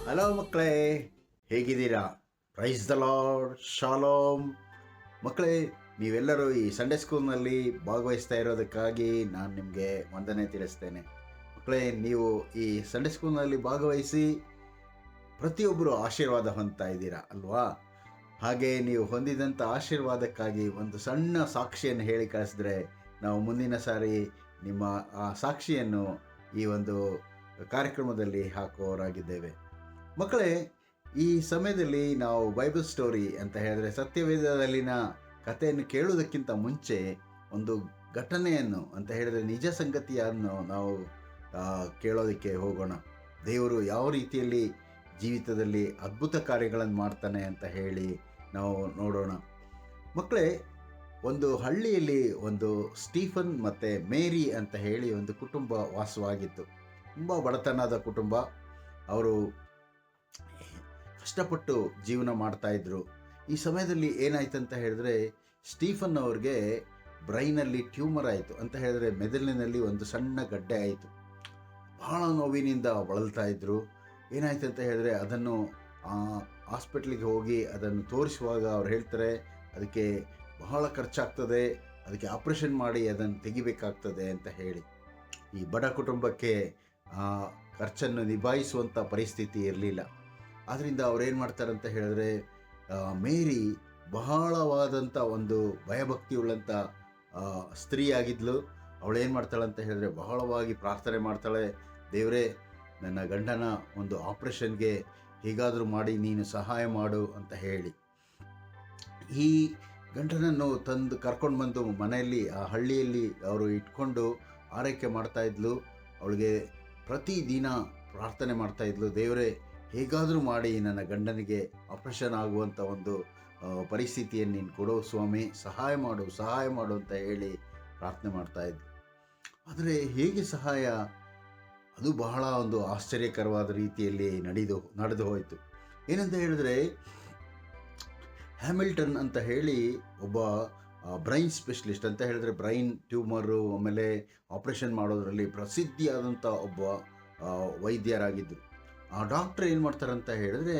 Hello ಮಕ್ಕಳೇ, ಹೇಗಿದ್ದೀರಾ? Praise the lord, shalom. ಮಕ್ಕಳೇ, ನೀವೆಲ್ಲರೂ ಈ ಸಂಡೇ ಸ್ಕೂಲ್ನಲ್ಲಿ ಭಾಗವಹಿಸ್ತಾ ಇರೋದಕ್ಕಾಗಿ ನಾನು ನಿಮಗೆ ವಂದನೆ ತಿಳಿಸ್ತೇನೆ. ಮಕ್ಕಳೇ, ನೀವು ಈ ಸಂಡೇ ಸ್ಕೂಲ್ನಲ್ಲಿ ಭಾಗವಹಿಸಿ ಪ್ರತಿಯೊಬ್ಬರು ಆಶೀರ್ವಾದ ಹೊಂದ್ತಾ ಇದ್ದೀರಾ ಅಲ್ವಾ? ಹಾಗೆ ನೀವು ಹೊಂದಿದಂಥ ಆಶೀರ್ವಾದಕ್ಕಾಗಿ ಒಂದು ಸಣ್ಣ ಸಾಕ್ಷಿಯನ್ನು ಹೇಳಿ ಕಳಿಸಿದ್ರೆ ನಾವು ಮುಂದಿನ ಸಾರಿ ನಿಮ್ಮ ಆ ಸಾಕ್ಷಿಯನ್ನು ಈ ಒಂದು ಕಾರ್ಯಕ್ರಮದಲ್ಲಿ ಹಾಕುವವರಾಗಿದ್ದೇವೆ. ಮಕ್ಕಳೇ, ಈ ಸಮಯದಲ್ಲಿ ನಾವು ಬೈಬಲ್ ಸ್ಟೋರಿ ಅಂತ ಹೇಳಿದ್ರೆ ಸತ್ಯವೇದದಲ್ಲಿನ ಕಥೆಯನ್ನು ಕೇಳುವುದಕ್ಕಿಂತ ಮುಂಚೆ ಒಂದು ಘಟನೆಯನ್ನು ಅಂತ ಹೇಳಿದ್ರೆ ನಿಜ ಸಂಗತಿಯನ್ನು ನಾವು ಕೇಳೋದಕ್ಕೆ ಹೋಗೋಣ. ದೇವರು ಯಾವ ರೀತಿಯಲ್ಲಿ ಜೀವಿತದಲ್ಲಿ ಅದ್ಭುತ ಕಾರ್ಯಗಳನ್ನು ಮಾಡ್ತಾನೆ ಅಂತ ಹೇಳಿ ನಾವು ನೋಡೋಣ. ಮಕ್ಕಳೇ, ಒಂದು ಹಳ್ಳಿಯಲ್ಲಿ ಒಂದು ಸ್ಟೀಫನ್ ಮತ್ತು ಮೇರಿ ಅಂತ ಹೇಳಿ ಒಂದು ಕುಟುಂಬ ವಾಸವಾಗಿತ್ತು. ತುಂಬ ಬಡತನದ ಕುಟುಂಬ. ಅವರು ಕಷ್ಟಪಟ್ಟು ಜೀವನ ಮಾಡ್ತಾಯಿದ್ರು. ಈ ಸಮಯದಲ್ಲಿ ಏನಾಯ್ತಂತ ಹೇಳಿದ್ರೆ, ಸ್ಟೀಫನ್ ಅವ್ರಿಗೆ ಬ್ರೈನಲ್ಲಿ ಟ್ಯೂಮರ್ ಆಯಿತು. ಅಂತ ಹೇಳಿದ್ರೆ ಮೆದುಳಿನಲ್ಲಿ ಒಂದು ಸಣ್ಣ ಗಡ್ಡೆ ಆಯಿತು. ಬಹಳ ನೋವಿನಿಂದ ಬಳಲ್ತಾ ಇದ್ದರು. ಏನಾಯ್ತು ಅಂತ ಹೇಳಿದ್ರೆ ಅದನ್ನು ಹಾಸ್ಪಿಟ್ಲಿಗೆ ಹೋಗಿ ಅದನ್ನು ತೋರಿಸುವಾಗ ಅವ್ರು ಹೇಳ್ತಾರೆ, ಅದಕ್ಕೆ ಬಹಳ ಖರ್ಚಾಗ್ತದೆ, ಅದಕ್ಕೆ ಆಪ್ರೇಷನ್ ಮಾಡಿ ಅದನ್ನು ತೆಗಿಬೇಕಾಗ್ತದೆ ಅಂತ ಹೇಳಿ. ಈ ಬಡ ಕುಟುಂಬಕ್ಕೆ ಖರ್ಚನ್ನು ನಿಭಾಯಿಸುವಂಥ ಪರಿಸ್ಥಿತಿ ಇರಲಿಲ್ಲ. ಆದ್ದರಿಂದ ಅವ್ರೇನು ಮಾಡ್ತಾರೆ ಅಂತ ಹೇಳಿದ್ರೆ, ಮೇರಿ ಬಹಳವಾದಂಥ ಒಂದು ಭಯಭಕ್ತಿಯುಳ್ಳಂಥ ಸ್ತ್ರೀಯಾಗಿದ್ಲು. ಅವಳೇನು ಮಾಡ್ತಾಳೆ ಅಂತ ಹೇಳಿದ್ರೆ ಬಹಳವಾಗಿ ಪ್ರಾರ್ಥನೆ ಮಾಡ್ತಾಳೆ, ದೇವರೇ, ನನ್ನ ಗಂಡನ ಒಂದು ಆಪ್ರೇಷನ್ಗೆ ಹೇಗಾದರೂ ಮಾಡಿ ನೀನು ಸಹಾಯ ಮಾಡು ಅಂತ ಹೇಳಿ. ಈ ಗಂಡನನ್ನು ತಂದು ಕರ್ಕೊಂಡು ಬಂದು ಮನೆಯಲ್ಲಿ ಆ ಹಳ್ಳಿಯಲ್ಲಿ ಅವರು ಇಟ್ಕೊಂಡು ಆರೈಕೆ ಮಾಡ್ತಾಯಿದ್ಲು. ಅವಳಿಗೆ ಪ್ರತಿದಿನ ಪ್ರಾರ್ಥನೆ ಮಾಡ್ತಾಯಿದ್ಲು, ದೇವರೇ, ಹೇಗಾದರೂ ಮಾಡಿ ನನ್ನ ಗಂಡನಿಗೆ ಆಪ್ರೇಷನ್ ಆಗುವಂಥ ಒಂದು ಪರಿಸ್ಥಿತಿಯನ್ನು ನೀನು ಕೊಡೋ ಸ್ವಾಮಿ, ಸಹಾಯ ಮಾಡು ಅಂತ ಹೇಳಿ ಪ್ರಾರ್ಥನೆ ಮಾಡ್ತಾಯಿದ್ಲು. ಆದರೆ ಹೇಗೆ ಸಹಾಯ? ಅದು ಬಹಳ ಒಂದು ಆಶ್ಚರ್ಯಕರವಾದ ರೀತಿಯಲ್ಲಿ ನಡೆದು ಹೋಯಿತು. ಏನಂತ ಹೇಳಿದ್ರೆ, ಹ್ಯಾಮಿಲ್ಟನ್ ಅಂತ ಹೇಳಿ ಒಬ್ಬ ಬ್ರೈನ್ ಸ್ಪೆಷಲಿಸ್ಟ್, ಅಂತ ಹೇಳಿದ್ರೆ ಬ್ರೈನ್ ಟ್ಯೂಮರು ಆಮೇಲೆ ಆಪ್ರೇಷನ್ ಮಾಡೋದರಲ್ಲಿ ಪ್ರಸಿದ್ಧಿಯಾದಂಥ ಒಬ್ಬ ವೈದ್ಯರಾಗಿದ್ದರು. ಆ ಡಾಕ್ಟ್ರ್ ಏನು ಮಾಡ್ತಾರಂತ ಹೇಳಿದ್ರೆ,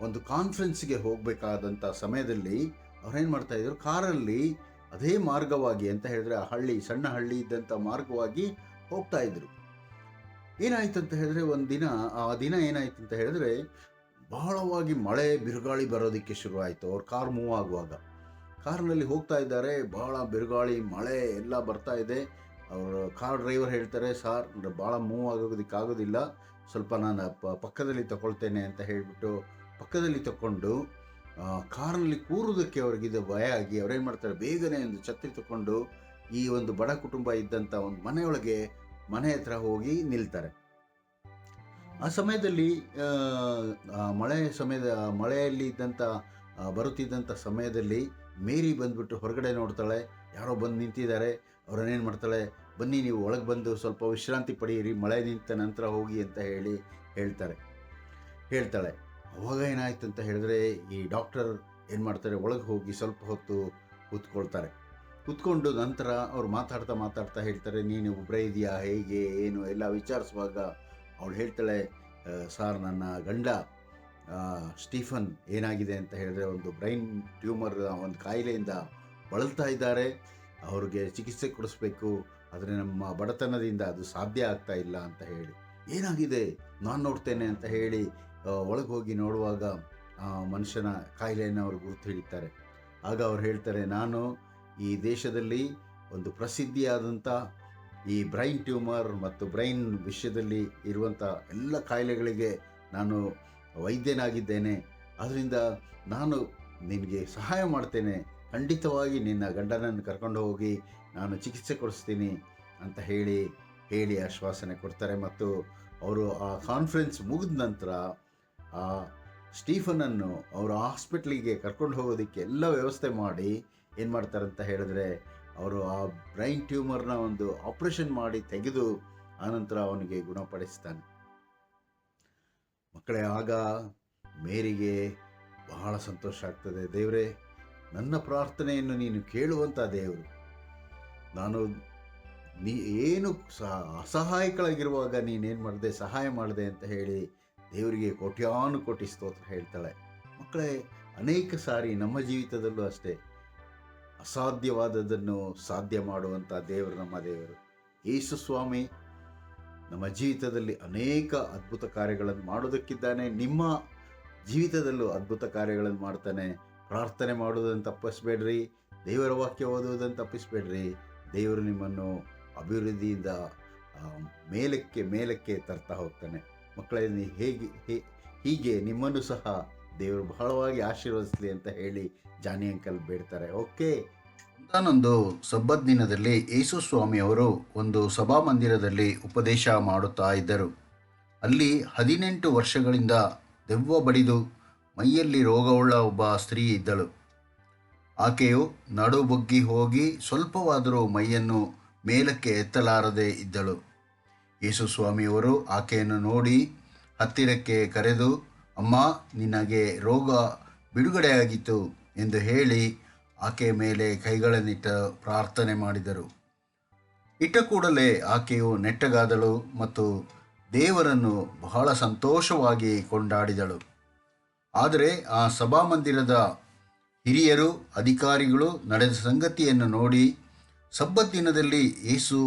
ಒಂದು ಕಾನ್ಫರೆನ್ಸ್ಗೆ ಹೋಗಬೇಕಾದಂಥ ಸಮಯದಲ್ಲಿ ಅವ್ರೇನು ಮಾಡ್ತಾಯಿದ್ರು, ಕಾರಲ್ಲಿ ಅದೇ ಮಾರ್ಗವಾಗಿ ಅಂತ ಹೇಳಿದ್ರೆ ಆ ಸಣ್ಣ ಹಳ್ಳಿ ಇದ್ದಂಥ ಮಾರ್ಗವಾಗಿ ಹೋಗ್ತಾಯಿದ್ರು. ಏನಾಯ್ತು ಅಂತ ಹೇಳಿದ್ರೆ, ಆ ದಿನ ಏನಾಯ್ತು ಅಂತ ಹೇಳಿದ್ರೆ ಬಹಳವಾಗಿ ಮಳೆ ಬಿರುಗಾಳಿ ಬರೋದಕ್ಕೆ ಶುರುವಾಯಿತು. ಅವ್ರ ಕಾರ್ ಮೂವ್ ಆಗುವಾಗ ಕಾರ್ನಲ್ಲಿ ಹೋಗ್ತಾ ಇದ್ದಾರೆ, ಬಹಳ ಬಿರುಗಾಳಿ ಮಳೆ ಎಲ್ಲ ಬರ್ತಾ ಇದೆ. ಅವರು ಕಾರ್ ಡ್ರೈವರ್ ಹೇಳ್ತಾರೆ, ಸಾರ್, ಭಾಳ ಮೂವ್ ಆಗೋದಕ್ಕಾಗೋದಿಲ್ಲ, ಸ್ವಲ್ಪ ನಾನು ಪಕ್ಕದಲ್ಲಿ ತಗೊಳ್ತೇನೆ ಅಂತ ಹೇಳಿಬಿಟ್ಟು ಪಕ್ಕದಲ್ಲಿ ತಗೊಂಡು ಕಾರ್ನಲ್ಲಿ ಕೂರೋದಕ್ಕೆ ಅವ್ರಿಗಿದು ಭಯ ಆಗಿ ಅವ್ರೇನು ಮಾಡ್ತಾರೆ, ಬೇಗನೆ ಒಂದು ಛತ್ರಿ ತಗೊಂಡು ಈ ಒಂದು ಬಡ ಕುಟುಂಬ ಇದ್ದಂಥ ಒಂದು ಮನೆ ಹತ್ರ ಹೋಗಿ ನಿಲ್ತಾರೆ. ಆ ಸಮಯದಲ್ಲಿ ಮಳೆಯಲ್ಲಿ ಇದ್ದಂಥ ಬರುತ್ತಿದ್ದಂಥ ಸಮಯದಲ್ಲಿ ಮೇರಿ ಬಂದುಬಿಟ್ಟು ಹೊರಗಡೆ ನೋಡ್ತಾಳೆ, ಯಾರೋ ಬಂದು ನಿಂತಿದ್ದಾರೆ. ಅವರನ್ನೇನು ಮಾಡ್ತಾಳೆ, ಬನ್ನಿ ನೀವು ಒಳಗೆ ಬಂದು ಸ್ವಲ್ಪ ವಿಶ್ರಾಂತಿ ಪಡೆಯಿರಿ, ಮಳೆ ನಿಂತ ನಂತರ ಹೋಗಿ ಅಂತ ಹೇಳ್ತಾಳೆ. ಅವಾಗ ಏನಾಯ್ತು ಅಂತ ಹೇಳಿದ್ರೆ, ಈ ಡಾಕ್ಟರ್ ಏನು ಮಾಡ್ತಾರೆ, ಒಳಗೆ ಹೋಗಿ ಸ್ವಲ್ಪ ಹೊತ್ತು ಕೂತ್ಕೊಂಡು ನಂತರ ಅವ್ರು ಮಾತಾಡ್ತಾ ಹೇಳ್ತಾರೆ, ನೀನು ಒಬ್ಬರೇ ಇದೆಯಾ, ಹೇಗೆ ಏನು ಎಲ್ಲ ವಿಚಾರಿಸುವಾಗ ಅವಳು ಹೇಳ್ತಾಳೆ, ಸಾರ್, ನನ್ನ ಗಂಡ ಸ್ಟೀಫನ್ ಏನಾಗಿದೆ ಅಂತ ಹೇಳಿದ್ರೆ ಒಂದು ಬ್ರೈನ್ ಟ್ಯೂಮರ್ ಒಂದು ಕಾಯಿಲೆಯಿಂದ ಬಳಲ್ತಾ ಇದ್ದಾರೆ, ಅವ್ರಿಗೆ ಚಿಕಿತ್ಸೆ ಕೊಡಿಸ್ಬೇಕು, ಆದರೆ ನಮ್ಮ ಬಡತನದಿಂದ ಅದು ಸಾಧ್ಯ ಆಗ್ತಾ ಇಲ್ಲ ಅಂತ ಹೇಳಿ. ಏನಾಗಿದೆ, ನಾನು ನೋಡ್ತೇನೆ ಅಂತ ಹೇಳಿ ಒಳಗೆ ಹೋಗಿ ನೋಡುವಾಗ ಆ ಮನುಷ್ಯನ ಕಾಯಿಲೆಯನ್ನು ಅವರು ಗುರುತು ಹಿಡಿತಾರೆ. ಆಗ ಅವ್ರು ಹೇಳ್ತಾರೆ, ನಾನು ಈ ದೇಶದಲ್ಲಿ ಒಂದು ಪ್ರಸಿದ್ಧಿಯಾದಂಥ ಈ ಬ್ರೈನ್ ಟ್ಯೂಮರ್ ಮತ್ತು ಬ್ರೈನ್ ವಿಷಯದಲ್ಲಿ ಇರುವಂಥ ಎಲ್ಲ ಕಾಯಿಲೆಗಳಿಗೆ ನಾನು ವೈದ್ಯನಾಗಿದ್ದೇನೆ, ಅದರಿಂದ ನಾನು ನಿನಗೆ ಸಹಾಯ ಮಾಡ್ತೇನೆ, ಖಂಡಿತವಾಗಿ ನಿನ್ನ ಗಂಡನನ್ನು ಕರ್ಕೊಂಡು ಹೋಗಿ ನಾನು ಚಿಕಿತ್ಸೆ ಕೊಡಿಸ್ತೀನಿ ಅಂತ ಹೇಳಿ ಆಶ್ವಾಸನೆ ಕೊಡ್ತಾರೆ. ಮತ್ತು ಅವರು ಆ ಕಾನ್ಫರೆನ್ಸ್ ಮುಗಿದ ನಂತರ ಆ ಸ್ಟೀಫನನ್ನು ಅವರು ಹಾಸ್ಪಿಟ್ಲಿಗೆ ಕರ್ಕೊಂಡು ಹೋಗೋದಕ್ಕೆ ಎಲ್ಲ ವ್ಯವಸ್ಥೆ ಮಾಡಿ ಏನು ಮಾಡ್ತಾರಂತ ಹೇಳಿದ್ರೆ, ಅವರು ಆ ಬ್ರೈನ್ ಟ್ಯೂಮರ್ನ ಒಂದು ಆಪ್ರೇಷನ್ ಮಾಡಿ ತೆಗೆದು ಆನಂತರ ಅವನಿಗೆ ಗುಣಪಡಿಸ್ತಾನೆ. ಮಕ್ಕಳೇ, ಆಗ ಮೇರಿಗೆ ಬಹಳ ಸಂತೋಷ ಆಗ್ತದೆ. ದೇವರೇ, ನನ್ನ ಪ್ರಾರ್ಥನೆಯನ್ನು ನೀನು ಕೇಳುವಂಥ ದೇವರು, ನಾನು ಏನು ಅಸಹಾಯಕಳಾಗಿರುವಾಗ ನೀನೇನು ಮಾಡಿದೆ, ಸಹಾಯ ಮಾಡಿದೆ ಅಂತ ಹೇಳಿ ದೇವರಿಗೆ ಕೋಟ್ಯಾನುಕೋಟಿ ಸ್ತೋತ್ರ ಹೇಳ್ತಾಳೆ. ಮಕ್ಕಳೇ, ಅನೇಕ ಸಾರಿ ನಮ್ಮ ಜೀವಿತದಲ್ಲೂ ಅಷ್ಟೇ ಅಸಾಧ್ಯವಾದದನ್ನು ಸಾಧ್ಯ ಮಾಡುವಂಥ ದೇವರು ನಮ್ಮ ದೇವರು. ಯೇಸು ಸ್ವಾಮಿ ನಮ್ಮ ಜೀವಿತದಲ್ಲಿ ಅನೇಕ ಅದ್ಭುತ ಕಾರ್ಯಗಳನ್ನು ಮಾಡೋದಕ್ಕಿದ್ದಾನೆ. ನಿಮ್ಮ ಜೀವಿತದಲ್ಲೂ ಅದ್ಭುತ ಕಾರ್ಯಗಳನ್ನು ಮಾಡ್ತಾನೆ. ಪ್ರಾರ್ಥನೆ ಮಾಡೋದನ್ನು ತಪ್ಪಿಸ್ಬೇಡ್ರಿ, ದೇವರ ವಾಕ್ಯ ಓದುವುದನ್ನು ತಪ್ಪಿಸ್ಬೇಡ್ರಿ. ದೇವರು ನಿಮ್ಮನ್ನು ಅಭಿವೃದ್ಧಿಯಿಂದ ಮೇಲಕ್ಕೆ ಮೇಲಕ್ಕೆ ತರ್ತಾ ಹೋಗ್ತಾನೆ. ಮಕ್ಕಳೇ, ಹೀಗೆ ನಿಮ್ಮನ್ನು ಸಹ ದೇವರು ಬಹಳವಾಗಿ ಆಶೀರ್ವದಿಸಲಿ ಅಂತ ಹೇಳಿ ಜಾನಿ ಅಂಕಲ್ ಬೇಡ್ತಾರೆ. ಓಕೆ. ಒಂದಾನೊಂದು ಸಬ್ಬತ್ ದಿನದಲ್ಲಿ ಯೇಸು ಸ್ವಾಮಿಯವರು ಒಂದು ಸಭಾಮಂದಿರದಲ್ಲಿ ಉಪದೇಶ ಮಾಡುತ್ತಾ ಇದ್ದರು. ಅಲ್ಲಿ 18 ವರ್ಷಗಳಿಂದ ದೆವ್ವ ಬಡಿದು ಮೈಯಲ್ಲಿ ರೋಗವುಳ್ಳ ಒಬ್ಬ ಸ್ತ್ರೀ ಇದ್ದಳು. ಆಕೆಯು ನಡುಬೊಗ್ಗಿ ಹೋಗಿ ಸ್ವಲ್ಪವಾದರೂ ಮೈಯನ್ನು ಮೇಲಕ್ಕೆ ಎತ್ತಲಾರದೆ ಇದ್ದಳು. ಯೇಸು ಸ್ವಾಮಿಯವರು ಆಕೆಯನ್ನು ನೋಡಿ ಹತ್ತಿರಕ್ಕೆ ಕರೆದು, ಅಮ್ಮ, ನಿನಗೆ ರೋಗ ಬಿಡುಗಡೆಯಾಗಿತ್ತು ಎಂದು ಹೇಳಿ ಆಕೆಯ ಮೇಲೆ ಕೈಗಳನ್ನಿಟ್ಟು ಪ್ರಾರ್ಥನೆ ಮಾಡಿದರು. ಇಟ್ಟ ಕೂಡಲೇ ಆಕೆಯು ನೆಟ್ಟಗಾದಳು ಮತ್ತು ದೇವರನ್ನು ಬಹಳ ಸಂತೋಷವಾಗಿ ಕೊಂಡಾಡಿದಳು. ಆದರೆ ಆ ಸಭಾಮಂದಿರದ ಹಿರಿಯರು, ಅಧಿಕಾರಿಗಳು ನಡೆದ ಸಂಗತಿಯನ್ನು ನೋಡಿ, ಸಬ್ಬತ್ ದಿನದಲ್ಲಿ ಯೇಸು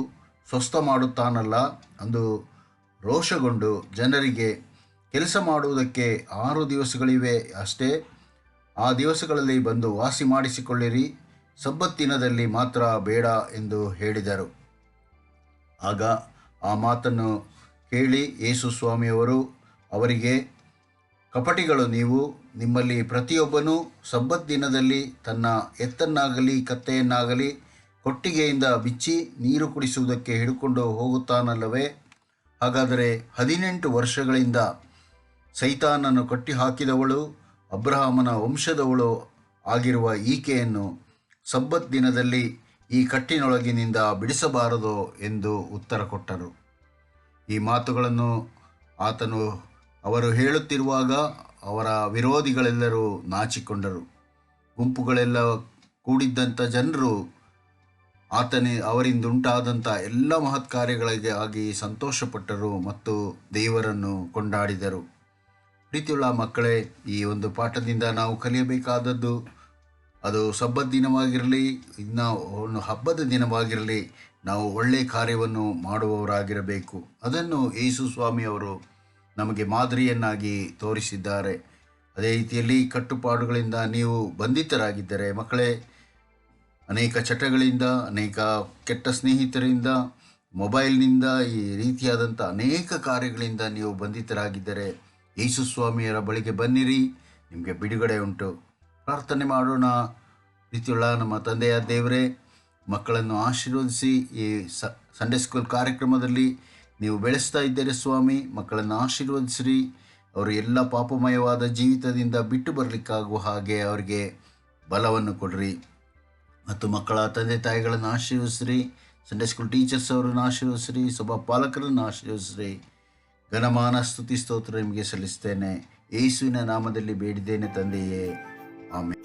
ಸ್ವಸ್ಥ ಮಾಡುತ್ತಾನಲ್ಲ ಅಂದು ರೋಷಗೊಂಡು ಜನರಿಗೆ, ಕೆಲಸ ಮಾಡುವುದಕ್ಕೆ 6 ದಿವಸಗಳಿವೆ ಅಷ್ಟೇ, ಆ ದಿವಸಗಳಲ್ಲಿ ಬಂದು ವಾಸಿ ಮಾಡಿಸಿಕೊಳ್ಳಿರಿ, ಸಬ್ಬತ್ ದಿನದಲ್ಲಿ ಮಾತ್ರ ಬೇಡ ಎಂದು ಹೇಳಿದರು. ಆಗ ಆ ಮಾತನ್ನು ಕೇಳಿ ಯೇಸು ಸ್ವಾಮಿಯವರು ಅವರಿಗೆ, ಕಪಟಿಗಳು ನೀವು, ನಿಮ್ಮಲ್ಲಿ ಪ್ರತಿಯೊಬ್ಬನೂ ಸಬ್ಬತ್ ದಿನದಲ್ಲಿ ತನ್ನ ಎತ್ತನ್ನಾಗಲಿ ಕತ್ತೆಯನ್ನಾಗಲಿ ಕೊಟ್ಟಿಗೆಯಿಂದ ಬಿಚ್ಚಿ ನೀರು ಕುಡಿಸುವುದಕ್ಕೆ ಹಿಡ್ಕೊಂಡು ಹೋಗುತ್ತಾನಲ್ಲವೇ? ಹಾಗಾದರೆ 18 ವರ್ಷಗಳಿಂದ ಸೈತಾನನ್ನು ಕಟ್ಟಿಹಾಕಿದವಳು, ಅಬ್ರಹಾಮನ ವಂಶದವಳು ಆಗಿರುವ ಈಕೆಯನ್ನು ಸಬ್ಬತ್ ದಿನದಲ್ಲಿ ಈ ಕಟ್ಟಿನೊಳಗಿನಿಂದ ಬಿಡಿಸಬಾರದೋ ಎಂದು ಉತ್ತರ ಕೊಟ್ಟರು. ಈ ಮಾತುಗಳನ್ನು ಅವರು ಹೇಳುತ್ತಿರುವಾಗ ಅವರ ವಿರೋಧಿಗಳೆಲ್ಲರೂ ನಾಚಿಕೊಂಡರು. ಗುಂಪುಗಳೆಲ್ಲ ಕೂಡಿದ್ದಂಥ ಜನರು ಅವರಿಂದುಂಟಾದಂಥ ಎಲ್ಲ ಮಹತ್ಕಾರ್ಯಗಳಿಗಾಗಿ ಸಂತೋಷಪಟ್ಟರು ಮತ್ತು ದೇವರನ್ನು ಕೊಂಡಾಡಿದರು. ಪ್ರೀತಿಯುಳ್ಳ ಮಕ್ಕಳೇ, ಈ ಒಂದು ಪಾಠದಿಂದ ನಾವು ಕಲಿಯಬೇಕಾದದ್ದು, ಅದು ಸಬ್ಬತ್ ದಿನವಾಗಿರಲಿ, ಇನ್ನು ಹಬ್ಬದ ದಿನವಾಗಿರಲಿ, ನಾವು ಒಳ್ಳೆಯ ಕಾರ್ಯವನ್ನು ಮಾಡುವವರಾಗಿರಬೇಕು. ಅದನ್ನು ಯೇಸು ಸ್ವಾಮಿಯವರು ನಮಗೆ ಮಾದರಿಯನ್ನಾಗಿ ತೋರಿಸಿದ್ದಾರೆ. ಅದೇ ರೀತಿಯಲ್ಲಿ ಕಟ್ಟುಪಾಡುಗಳಿಂದ ನೀವು ಬಂಧಿತರಾಗಿದ್ದರೆ ಮಕ್ಕಳೇ, ಅನೇಕ ಚಟಗಳಿಂದ, ಅನೇಕ ಕೆಟ್ಟ ಸ್ನೇಹಿತರಿಂದ, ಮೊಬೈಲ್ನಿಂದ, ಈ ರೀತಿಯಾದಂಥ ಅನೇಕ ಕಾರ್ಯಗಳಿಂದ ನೀವು ಬಂಧಿತರಾಗಿದ್ದರೆ ಯೇಸು ಸ್ವಾಮಿಯರ ಬಳಿಗೆ ಬನ್ನಿರಿ, ನಿಮಗೆ ಬಿಡುಗಡೆ ಉಂಟು. ಪ್ರಾರ್ಥನೆ ಮಾಡೋಣ. ಪ್ರೀತಿಯುಳ್ಳ ನಮ್ಮ ತಂದೆಯ ದೇವರೇ, ಮಕ್ಕಳನ್ನು ಆಶೀರ್ವದಿಸಿ ಈ ಸಂಡೇ ಸ್ಕೂಲ್ ಕಾರ್ಯಕ್ರಮದಲ್ಲಿ ನೀವು ಬೆಳೆಸ್ತಾ ಇದ್ದೀರಿ ಸ್ವಾಮಿ. ಮಕ್ಕಳನ್ನು ಆಶೀರ್ವದಿಸಿರಿ. ಅವರು ಎಲ್ಲ ಪಾಪಮಯವಾದ ಜೀವಿತದಿಂದ ಬಿಟ್ಟು ಬರಲಿಕ್ಕಾಗುವ ಹಾಗೆ ಅವರಿಗೆ ಬಲವನ್ನು ಕೊಡ್ರಿ. ಮತ್ತು ಮಕ್ಕಳ ತಂದೆ ತಾಯಿಗಳನ್ನು ಆಶೀರ್ವದಿಸ್ರಿ. ಸಂಡೇ ಸ್ಕೂಲ್ ಟೀಚರ್ಸ್ ಅವರನ್ನು ಆಶೀರ್ವದಿಸ್ರಿ. ಸಭಾ ಪಾಲಕರನ್ನು ಆಶೀರ್ವದಿಸ್ರಿ. ಘನಮಾನ ಸ್ತುತಿ ಸ್ತೋತ್ರ ನಿಮಗೆ ಸಲ್ಲಿಸ್ತೇನೆ. ಯೇಸುವಿನ ನಾಮದಲ್ಲಿ ಬೇಡಿದ್ದೇನೆ ತಂದೆಯೇ, ಆಮೆನ್.